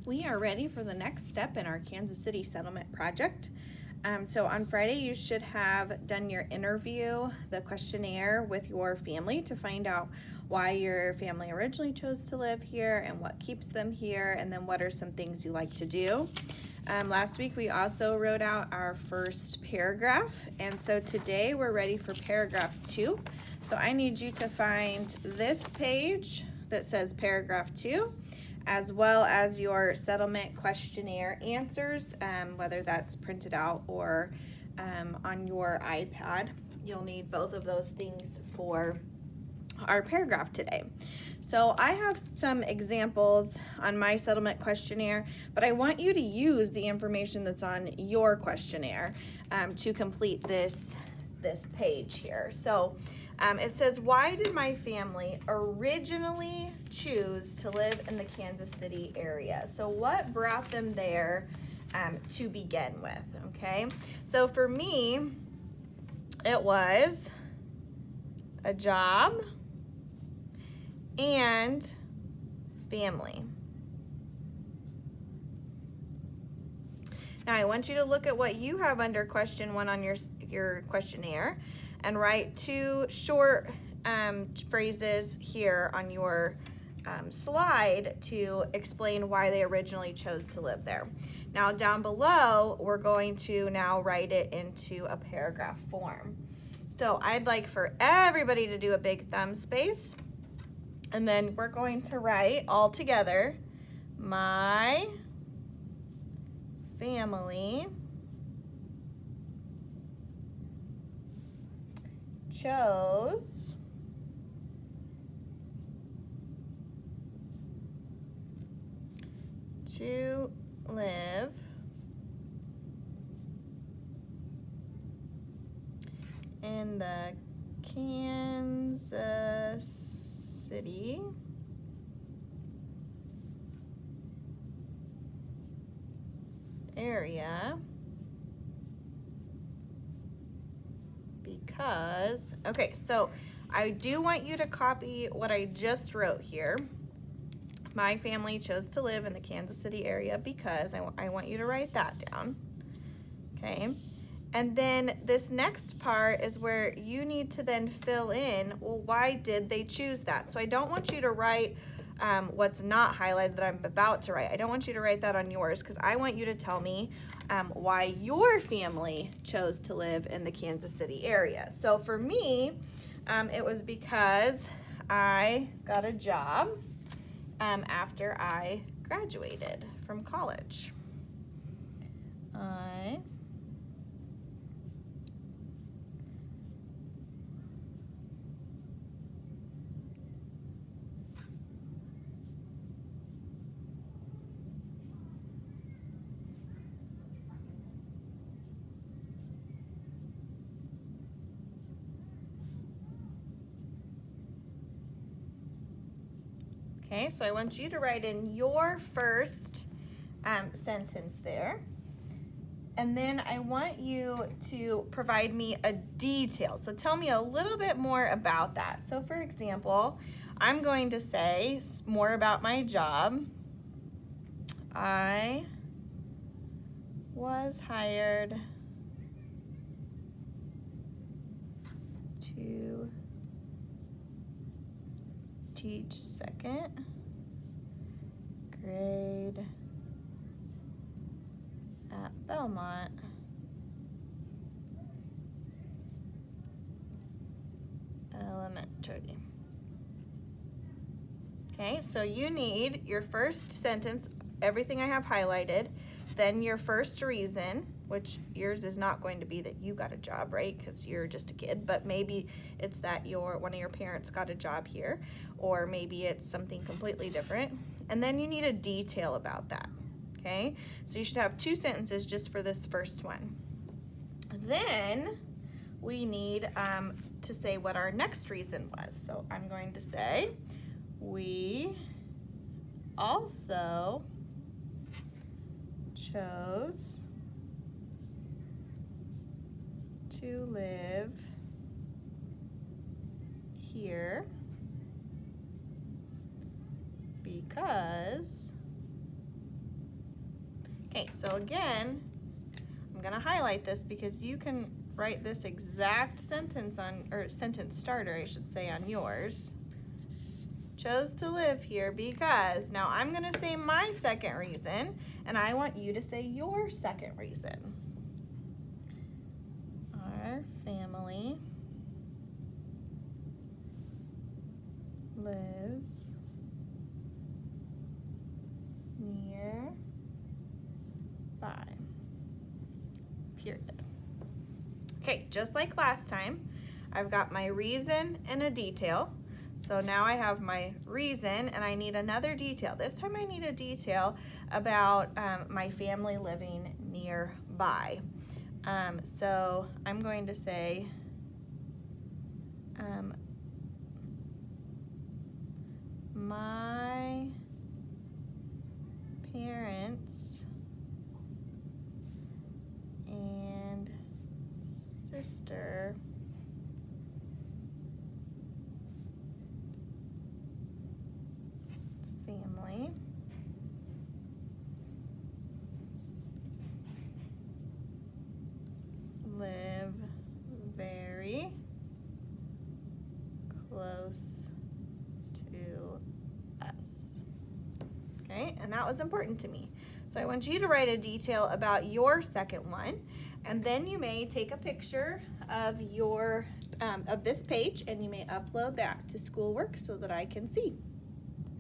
We are ready for the next step in our Kansas City settlement project. So on Friday, you should have done your interview, the questionnaire with your family to find out why your family originally chose to live here and what keeps them here, and then what are some things you like to do. Last week, we also wrote out our first paragraph, and so today we're ready for paragraph 2. So I need you to find this page that says paragraph 2, as well as your settlement questionnaire answers, whether that's printed out or on your iPad. You'll need both of those things for our paragraph today. So I have some examples on my settlement questionnaire, but I want you to use the information that's on your questionnaire to complete this page here. So it says, why did my family originally choose to live in the Kansas City area? So what brought them there to begin with, okay? So for me, it was a job and family. Now I want you to look at what you have under question 1 on your questionnaire and write 2 short phrases here on your slide to explain why they originally chose to live there. Now down below, we're going to now write it into a paragraph form. So I'd like for everybody to do a big thumb space, and then we're going to write all together, my family chose to live in the Kansas City area because, okay, so I do want you to copy what I just wrote here. My family chose to live in the Kansas City area because I want you to write that down, okay? And then this next part is where you need to then fill in, well, why did they choose that? So I don't want you to write what's not highlighted that I'm about to write. I don't want you to write that on yours because I want you to tell me why your family chose to live in the Kansas City area. So for me, it was because I got a job after I graduated from college. Okay, so I want you to write in your first sentence there. And then I want you to provide me a detail. So tell me a little bit more about that. So for example, I'm going to say more about my job. I was hired to teach second grade at Belmont Elementary. Okay, so you need your first sentence, everything I have highlighted, then your first reason, which yours is not going to be that you got a job, right? Because you're just a kid, but maybe it's that one of your parents got a job here, or maybe it's something completely different. And then you need a detail about that, okay? So you should have 2 sentences just for this first one. Then we need to say what our next reason was. So I'm going to say, we also chose to live here because Okay, so again, I'm gonna highlight this because you can write this exact sentence on, or sentence starter, I should say, on yours. Chose to live here because, now I'm gonna say my second reason, and I want you to say your second reason. Our family lives near by. Period. Okay, just like last time, I've got my reason and a detail. So now I have my reason and I need another detail. This time I need a detail about my family living nearby. So I'm going to say my parents and sister family live very close to us. Okay, and that was important to me. So I want you to write a detail about your second one, and then you may take a picture of your of this page and you may upload that to schoolwork so that I can see.